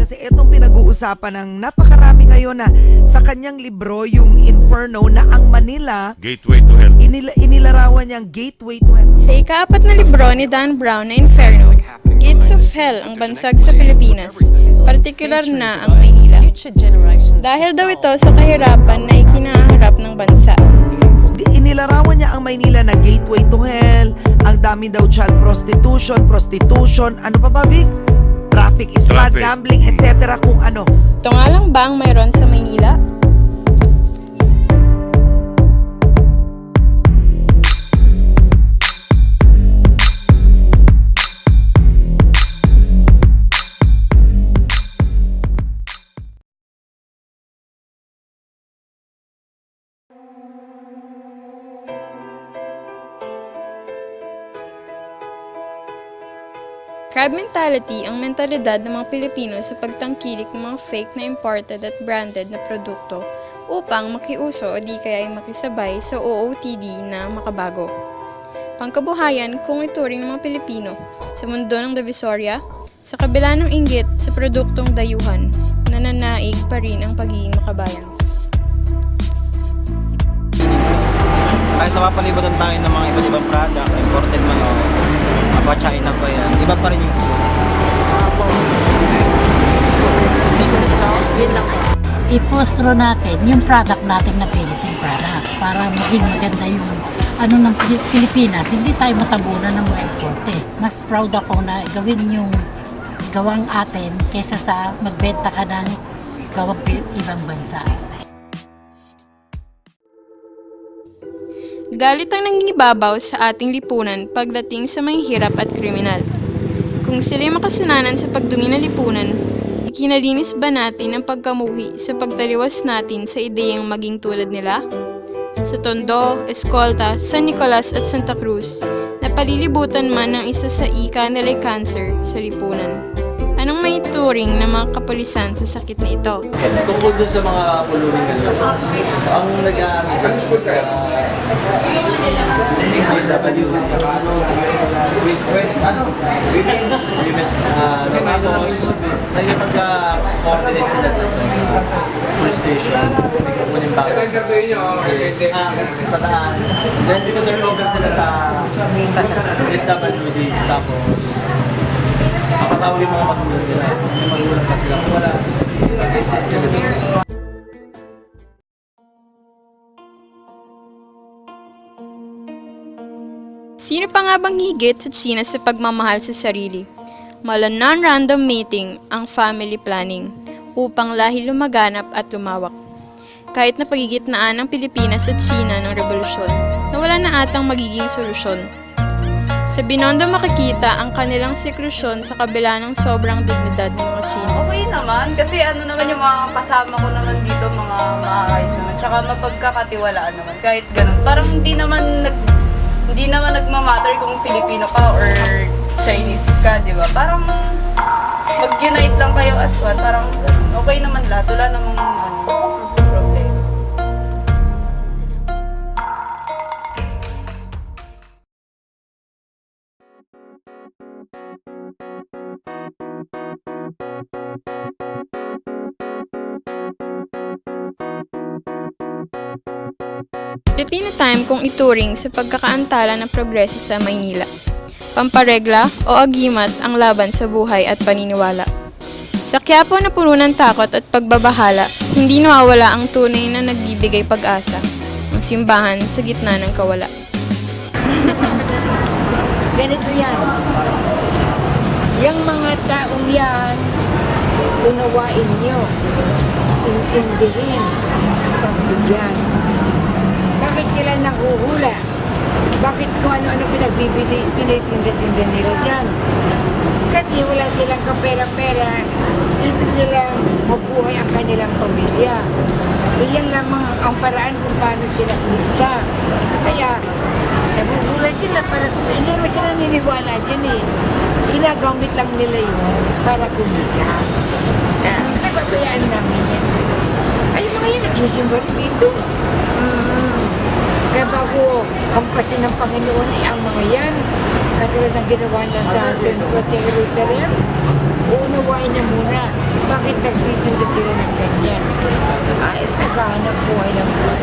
kasi itong pinag-uusapan ng napakarami ngayon na sa kanyang libro, yung Inferno, na ang Manila, Gateway to Hell. inilarawan niyang gateway to hell. Sa ika-4 na libro ni Dan Brown na Inferno, Gates of Hell ang bansag sa Pilipinas, partikular na ang Maynila. Dahil daw ito sa kahirapan na ikinaharap ng bansa. Inilarawan niya ang Maynila na gateway to hell, ang dami daw child prostitution, ano pa ba, Vic? Traffic, smart Traffic. gambling, etc. Kung ano. Ito nga lang ba ang mayroon sa Maynila? Crab mentality ang mentalidad ng mga Pilipino sa pagtangkilik ng mga fake na imported at branded na produkto upang makiuso o di kaya ay makisabay sa OOTD na makabago. Pangkabuhayan kung ituring ng mga Pilipino sa mundo ng Divisoria, sa kabila ng inggit sa produktong dayuhan, nananaig pa rin ang pagiging makabayan. Kahit sa papalibutan tayo ng mga iba't ibang product, imported man o China pa yan, iba pa rin yung food. I-postro natin yung product natin na Philippine product para maging maganda yung ng Pilipinas. Hindi tayo matabunan ng mga importe. Mas proud ako na gawin yung gawang atin kaysa sa magbenta ka ng gawang ibang bansa. Galit ang nangingibabaw sa ating lipunan pagdating sa mahihirap at kriminal. Kung sila'y makasananan sa pagdumi ng lipunan, ikinalinis ba natin ang pagkamuhi sa pagtaliwas natin sa ideyang maging tulad nila? Sa Tondo, Escolta, San Nicolas at Santa Cruz, napalilibutan man ng isa sa ika nila'y cancer sa lipunan. Anong may turing ng mga kapulisan sa sakit na ito? Tungkol dun sa mga puluring ngayon, ang nag-aaral tapos nagpag-coordinate sila sa police station, kunin ba sa daan, then turn over sila sa SWD, tapos kapatawag yung mga magulang nila, yung magulang pa sila kung wala distance sila. Sino pa nga bang higit sa China sa pagmamahal sa sarili? Mala non-random mating ang family planning upang lahi lumaganap at lumawak. Kahit na pagigitnaan ng Pilipinas at China ng revolusyon, nawala na atang magiging solusyon. Sa Binondo makikita ang kanilang seklusyon sa kabila ng sobrang dignidad ng mga Chino. Okay naman, kasi ano naman yung mga kasama ko naman dito, mga maayos naman, tsaka mapagkakatiwalaan naman, kahit ganun. Parang hindi naman nagmamatter kung Filipino ka or Chinese ka, di ba? Parang mag-unite lang kayo as one, parang okay naman lahat, wala namang problem. Filipino time kung ituring sa pagkakaantala ng progreso sa Maynila. Pamparegla o agimat ang laban sa buhay at paniniwala. Sa Quiapo na puno ng takot at pagbabahala, hindi nawawala ang tunay na nagbibigay pag-asa, ang simbahan sa gitna ng kawala. Ganito yan. Yung mga taong yan, unawain nyo, intindihin, pagbigyan. Bakit sila nahuhula? Bakit kung ano-ano pinagbibili, tinitinda-tinda nila dyan? Kasi wala silang kapera-pera, ibig nilang mabuhay ang kanilang pamilya. Iyan lamang ang paraan kung paano sila kumita. Kaya, nagugulan sila para kumita. Hindi naman sila niniwala dyan eh. Ginagamit lang nila yun para kumita. Pabayaan namin yan. Ay, mga yan, nagsisimba rin dito. Kaya bago kampasin ng Panginoon ay ang mga yan, katulad ng ginawa niya sa Templo sa Jerusalem, uunawain niya muna. Bakit Bakit nagtitinda sila ng ganyan? Ay, naghahanap buhay ng buhay.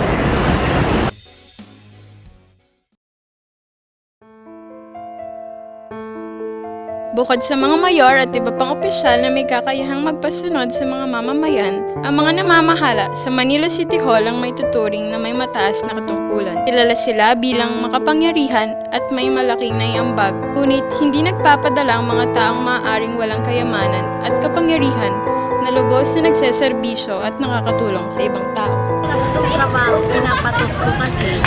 Bukod sa mga mayor at iba pang opisyal na may kakayahang magpasunod sa mga mamamayan, ang mga namamahala sa Manila City Hall ang may tuturing na may mataas na katungkulan. Kilala sila bilang makapangyarihan at may malaking naiambag, ngunit hindi nagpapadala ang mga taong maaaring walang kayamanan at kapangyarihan na lubos na nagseserbisyo at nakakatulong sa ibang tao. Itong trabaho, pinapatos ko kasi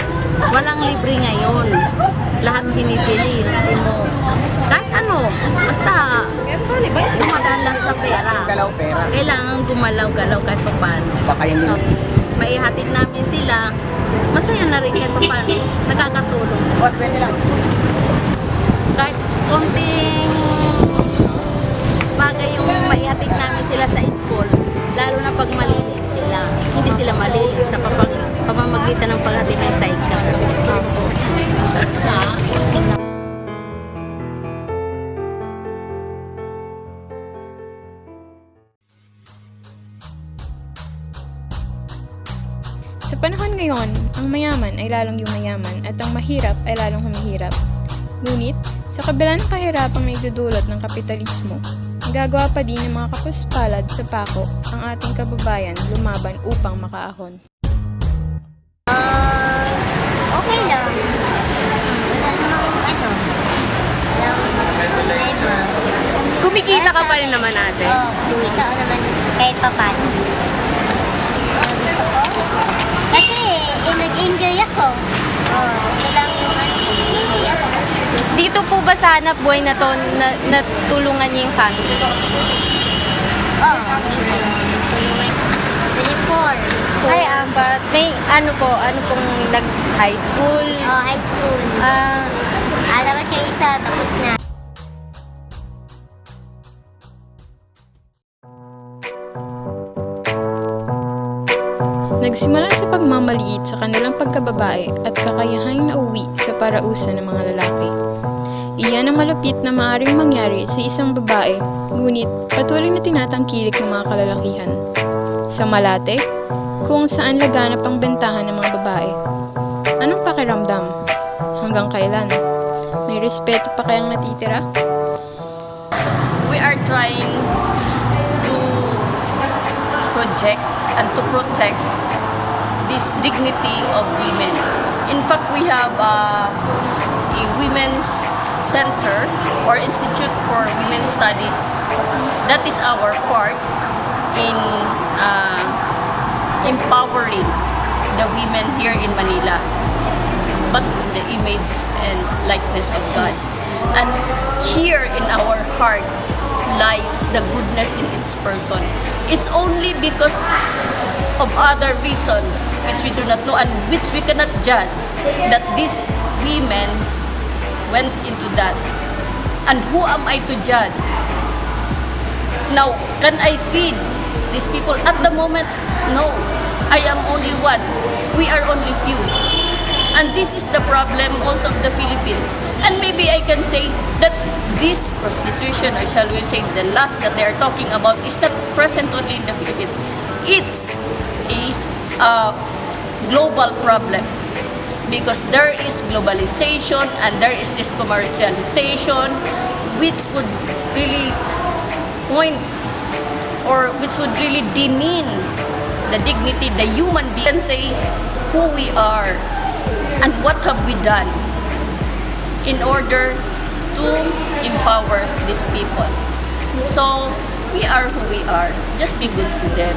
walang libre ngayon. Lahat binibili, hindi mo, kahit ano, basta dumadaan lang sa pera. Kailangan gumalaw-galaw kahit pa paano. Maihatid namin sila, masaya na rin kahit pa paano, nakakatulong sila. Kahit konting bagay yung maihatid namin sila sa school, lalo na pag maliliit sila. Hindi sila maliliit sa pamamagitan ng paghatid ng cycle. Sa panahon ngayon, ang mayaman ay lalong yumayaman at ang mahirap ay lalong humihirap. Ngunit, sa kabila ng kahirapang naidudulot ng kapitalismo, nagagawa pa din ng mga kapuspalad sa pako ang ating kababayan lumaban upang makaahon. Okay lang. Wala namang problema. Kumikita ka pa rin naman ate. Oo, kumikita ko naman kahit pa paano. Gusto ko. Kasi nag-enjoy ako. Ito lang yung enjoy ako. Dito po ba sa hanap buhay na to natulungan niyo yung family? Oo, dito. Uniform. Ay, but may ano pong nag-high school? High school. Alabas yung isa, tapos na. Nagsimula sa pagmamaliit sa kanilang pagkababae at kakayahang nauwi sa parausan ng mga lalaki. Iyan ang malapit na maaaring mangyari sa isang babae, ngunit patuloy na tinatangkilik ng mga kalalakihan. Sa Malate, kung saan laganap ang bentahan ng mga babae. Anong pakiramdam? Hanggang kailan? May respeto pa kayang natitira? We are trying to project and to protect this dignity of women. In fact, we have a women's center or institute for women's studies. That is our part in empowering the women here in Manila, but the image and likeness of God. And here in our heart lies the goodness in its person. It's only because of other reasons which we do not know and which we cannot judge that these women went into that. And who am I to judge? Now, can I feed these people? At the moment, no. I am only one. We are only few. And this is the problem also of the Philippines. And maybe I can say that this prostitution, or shall we say the lust that they are talking about, is not present only in the Philippines. It's a global problem. Because there is globalization and there is this commercialization which would really point or which would really demean the dignity, the human being, and say who we are and what have we done in order to empower these people. So we are who we are. Just be good to them.